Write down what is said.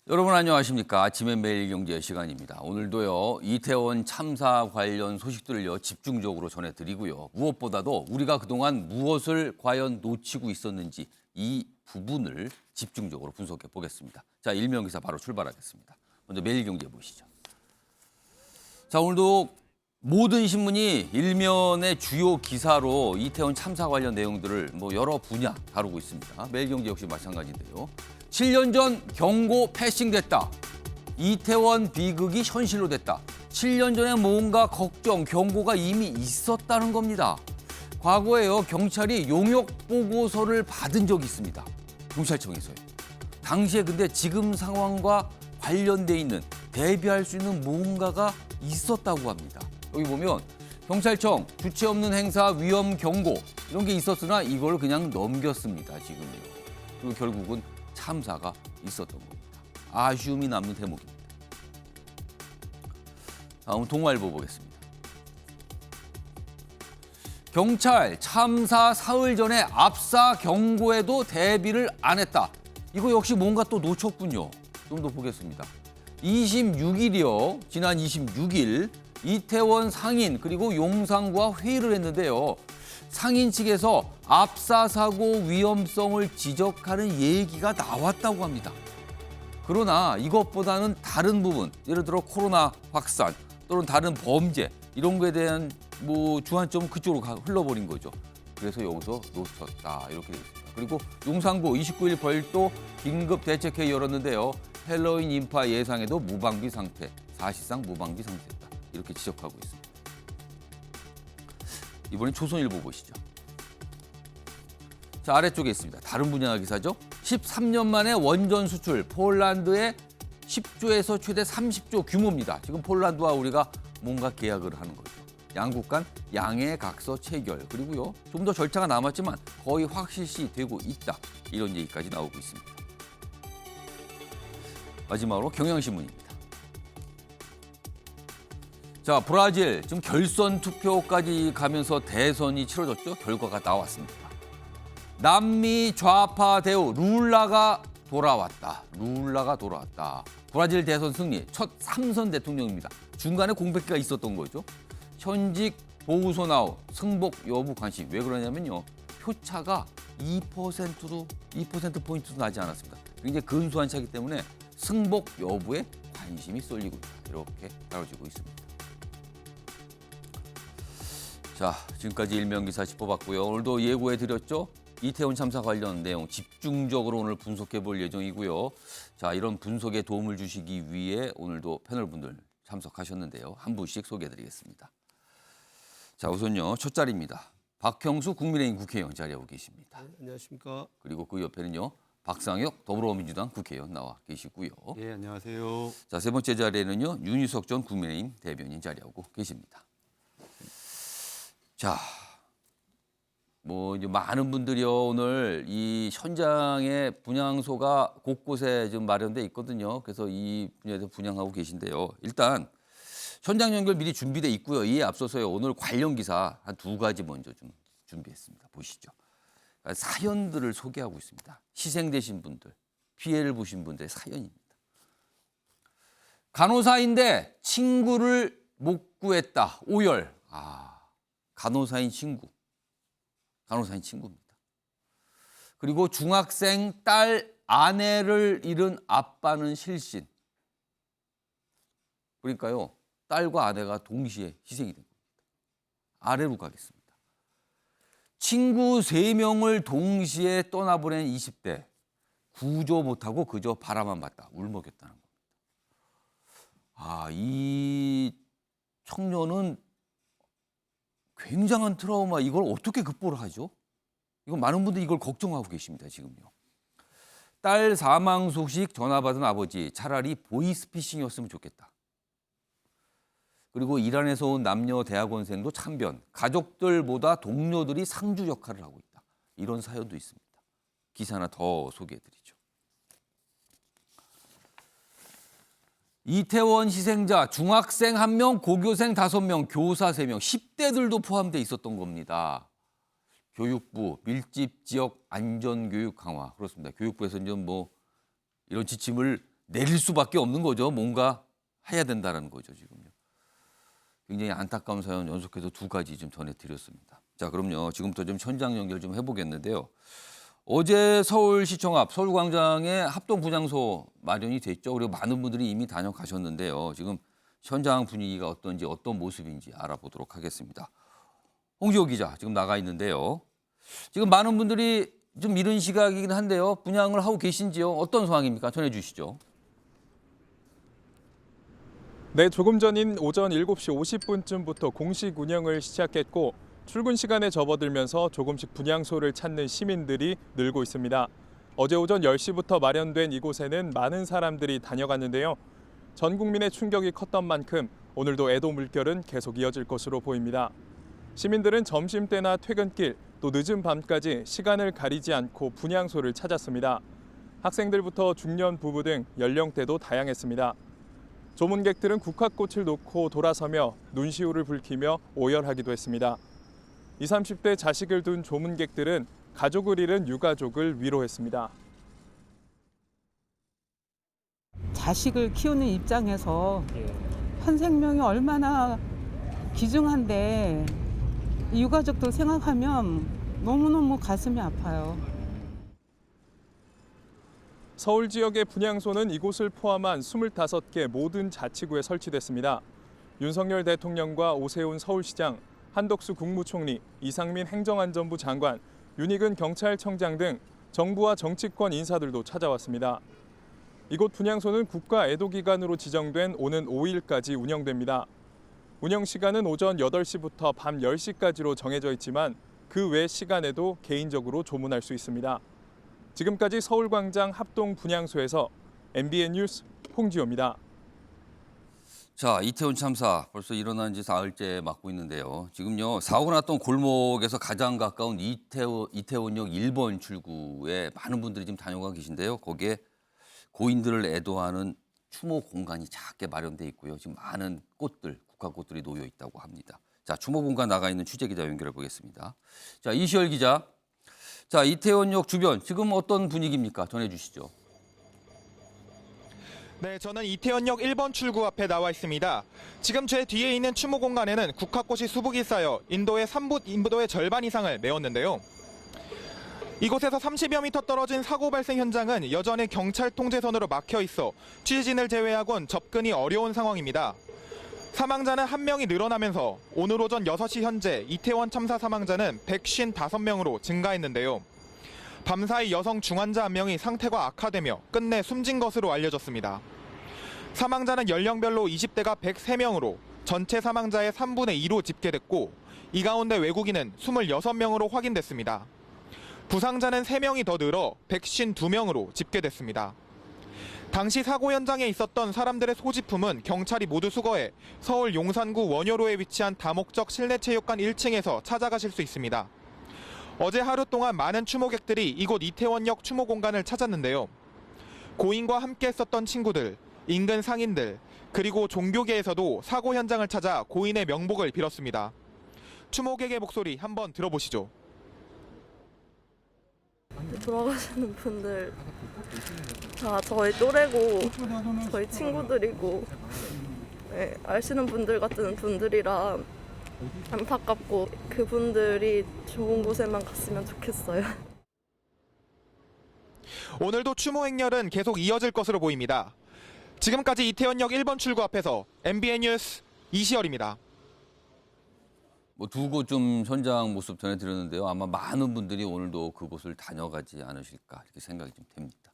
여러분 안녕하십니까. 아침의 매일경제 시간입니다. 오늘도요. 이태원 참사 관련 소식들을요. 집중적으로 전해드리고요. 무엇보다도 우리가 그동안 무엇을 과연 놓치고 있었는지 이 부분을 집중적으로 분석해 보겠습니다. 자, 일명기사 바로 출발하겠습니다. 먼저 매일경제 보시죠. 자, 오늘도 모든 신문이 일면의 주요 기사로 이태원 참사 관련 내용들을 여러 분야 다루고 있습니다. 매일경제 역시 마찬가지인데요. 7년 전 경고 패싱됐다. 이태원 비극이 현실로 됐다. 7년 전에 뭔가 걱정, 경고가 이미 있었다는 겁니다. 과거에요, 경찰이 용역 보고서를 받은 적이 있습니다. 경찰청에서요. 당시에 근데 지금 상황과 관련돼 있는 대비할 수 있는 뭔가가 있었다고 합니다. 여기 보면 경찰청 주체 없는 행사 위험 경고 이런 게 있었으나 이걸 그냥 넘겼습니다. 지금요. 그리고 결국은 참사가 있었던 겁니다. 아쉬움이 남는 대목입니다. 다음 동아일보 보겠습니다. 경찰 참사 사흘 전에 압사 경고에도 대비를 안 했다. 이거 역시 뭔가 또 놓쳤군요. 좀 더 보겠습니다. 26일이요. 지난 26일 이태원 상인 그리고 용산구와 회의를 했는데요. 상인 측에서 압사 사고 위험성을 지적하는 얘기가 나왔다고 합니다. 그러나 이것보다는 다른 부분, 예를 들어 코로나 확산 또는 다른 범죄 이런 거에 대한 주안점은 그쪽으로 흘러버린 거죠. 그래서 여기서 놓쳤다 이렇게 되어 있습니다. 그리고 용산구 29일 별도 긴급 대책회의 열었는데요. 헬로윈 인파 예상에도 무방비 상태, 사실상 무방비 상태다 이렇게 지적하고 있습니다. 이번엔 조선일보 보시죠. 자, 아래쪽에 있습니다. 다른 분야 기사죠. 13년 만에 원전 수출, 폴란드의 10조에서 최대 30조 규모입니다. 지금 폴란드와 우리가 뭔가 계약을 하는 거죠. 양국 간 양해 각서 체결, 그리고요. 좀 더 절차가 남았지만 거의 확실시 되고 있다. 이런 얘기까지 나오고 있습니다. 마지막으로 경향신문입니다. 자, 브라질 지금 결선 투표까지 가면서 대선이 치러졌죠. 결과가 나왔습니다. 남미 좌파 대우 룰라가 돌아왔다. 룰라가 돌아왔다. 브라질 대선 승리, 첫 3선 대통령입니다. 중간에 공백기가 있었던 거죠. 현직 보우소 나우 승복 여부 관심. 왜 그러냐면요. 표차가 2%포인트도 나지 않았습니다. 굉장히 근소한 차이기 때문에 승복 여부에 관심이 쏠리고 있다. 이렇게 다뤄지고 있습니다. 자, 지금까지 일명기사 짚어봤고요. 오늘도 예고해드렸죠. 이태원 참사 관련 내용 집중적으로 오늘 분석해 볼 예정이고요. 자, 이런 분석에 도움을 주시기 위해 오늘도 패널분들 참석하셨는데요. 한 분씩 소개해드리겠습니다. 자, 우선요. 첫 자리입니다. 박형수 국민의힘 국회의원 자리하고 계십니다. 네, 안녕하십니까. 그리고 그 옆에는요. 박상혁 더불어민주당 국회의원 나와 계시고요. 예, 안녕하세요. 자, 세 번째 자리에는요. 윤희석 전 국민의힘 대변인 자리하고 계십니다. 자, 이제 많은 분들이요 오늘 이 현장에 분향소가 곳곳에 지금 마련돼 있거든요. 그래서 이 분야에서 분향하고 계신데요. 일단 현장 연결 미리 준비돼 있고요. 이에 앞서서요 오늘 관련 기사 한 두 가지 먼저 좀 준비했습니다. 보시죠. 사연들을 소개하고 있습니다. 희생되신 분들, 피해를 보신 분들의 사연입니다. 간호사인데 친구를 못 구했다. 오열. 간호사인 친구입니다. 그리고 중학생 딸 아내를 잃은 아빠는 실신. 그러니까요. 딸과 아내가 동시에 희생이 된 겁니다. 아래로 가겠습니다. 친구 3명을 동시에 떠나보낸 20대. 구조 못하고 그저 바라만 봤다. 울먹였다는 겁니다. 이 청년은 굉장한 트라우마, 이걸 어떻게 극복을 하죠? 이건 많은 분들이 이걸 걱정하고 계십니다, 지금요. 딸 사망 소식 전화 받은 아버지, 차라리 보이스피싱이었으면 좋겠다. 그리고 이란에서 온 남녀 대학원생도 참변, 가족들보다 동료들이 상주 역할을 하고 있다. 이런 사연도 있습니다. 기사 하나 더 소개해드리죠. 이태원 희생자 중학생 1명, 고교생 5명, 교사 3명, 10대들도 포함되어 있었던 겁니다. 교육부 밀집 지역 안전교육 강화. 그렇습니다. 교육부에서 이제 이런 지침을 내릴 수밖에 없는 거죠. 뭔가 해야 된다는 거죠, 지금요. 굉장히 안타까운 사연 연속해서 두 가지 좀 전해드렸습니다. 자, 그럼요. 지금부터 좀 현장 연결 좀 해보겠는데요. 어제 서울시청 앞 서울광장에 합동분향소 마련이 됐죠. 그리고 많은 분들이 이미 다녀가셨는데요. 지금 현장 분위기가 어떤지 어떤 모습인지 알아보도록 하겠습니다. 홍지호 기자 지금 나가 있는데요. 지금 많은 분들이 좀 이른 시각이긴 한데요. 분향을 하고 계신지요? 어떤 상황입니까? 전해주시죠. 네, 조금 전인 오전 7시 50분쯤부터 공식 운영을 시작했고 출근 시간에 접어들면서 조금씩 분향소를 찾는 시민들이 늘고 있습니다. 어제 오전 10시부터 마련된 이곳에는 많은 사람들이 다녀갔는데요. 전 국민의 충격이 컸던 만큼 오늘도 애도 물결은 계속 이어질 것으로 보입니다. 시민들은 점심때나 퇴근길 또 늦은 밤까지 시간을 가리지 않고 분향소를 찾았습니다. 학생들부터 중년 부부 등 연령대도 다양했습니다. 조문객들은 국화꽃을 놓고 돌아서며 눈시울을 붉히며 오열하기도 했습니다. 20, 30대 자식을 둔 조문객들은 가족을 잃은 유가족을 위로했습니다. 자식을 키우는 입장에서 한 생명이 얼마나 귀중한데 이 유가족들 생각하면 너무너무 가슴이 아파요. 서울 지역의 분향소는 이곳을 포함한 25개 모든 자치구에 설치됐습니다. 윤석열 대통령과 오세훈 서울시장, 한덕수 국무총리, 이상민 행정안전부 장관, 윤익은 경찰청장 등 정부와 정치권 인사들도 찾아왔습니다. 이곳 분향소는 국가 애도기간으로 지정된 오는 5일까지 운영됩니다. 운영 시간은 오전 8시부터 밤 10시까지로 정해져 있지만 그 외 시간에도 개인적으로 조문할 수 있습니다. 지금까지 서울광장 합동 분향소에서 MBN 뉴스 홍지호입니다. 자, 이태원 참사 벌써 일어난 지 사흘째 맞고 있는데요. 지금요, 사고 났던 골목에서 가장 가까운 이태원역 1번 출구에 많은 분들이 지금 다녀가 계신데요. 거기에 고인들을 애도하는 추모 공간이 작게 마련돼 있고요. 지금 많은 꽃들, 국화꽃들이 놓여 있다고 합니다. 자, 추모 공간 나가 있는 취재 기자 연결해 보겠습니다. 자, 이시열 기자. 자, 이태원역 주변 지금 어떤 분위기입니까? 전해 주시죠. 네, 저는 이태원역 1번 출구 앞에 나와 있습니다. 지금 제 뒤에 있는 추모 공간에는 국화꽃이 수북이 쌓여 인도의 절반 이상을 메웠는데요. 이곳에서 30여 미터 떨어진 사고 발생 현장은 여전히 경찰 통제선으로 막혀 있어 취재진을 제외하곤 접근이 어려운 상황입니다. 사망자는 1명이 늘어나면서 오늘 오전 6시 현재 이태원 참사 사망자는 155명으로 증가했는데요. 밤사이 여성 중환자 1명이 상태가 악화되며 끝내 숨진 것으로 알려졌습니다. 사망자는 연령별로 20대가 103명으로 전체 사망자의 3분의 2로 집계됐고 이 가운데 외국인은 26명으로 확인됐습니다. 부상자는 3명이 더 늘어 152명으로 집계됐습니다. 당시 사고 현장에 있었던 사람들의 소지품은 경찰이 모두 수거해 서울 용산구 원효로에 위치한 다목적 실내체육관 1층에서 찾아가실 수 있습니다. 어제 하루 동안 많은 추모객들이 이곳 이태원역 추모 공간을 찾았는데요. 고인과 함께 했었던 친구들, 인근 상인들, 그리고 종교계에서도 사고 현장을 찾아 고인의 명복을 빌었습니다. 추모객의 목소리 한번 들어보시죠. 돌아가시는 분들 다 저희 또래고 저희 친구들이고 네, 아시는 분들 같은 분들이라 안타깝고 그분들이 좋은 곳에만 갔으면 좋겠어요. 오늘도 추모 행렬은 계속 이어질 것으로 보입니다. 지금까지 이태원역 1번 출구 앞에서 MBN 뉴스 이시열입니다. 뭐 두 곳 좀 현장 모습 전해드렸는데요. 아마 많은 분들이 오늘도 그곳을 다녀가지 않으실까 이렇게 생각이 좀 됩니다.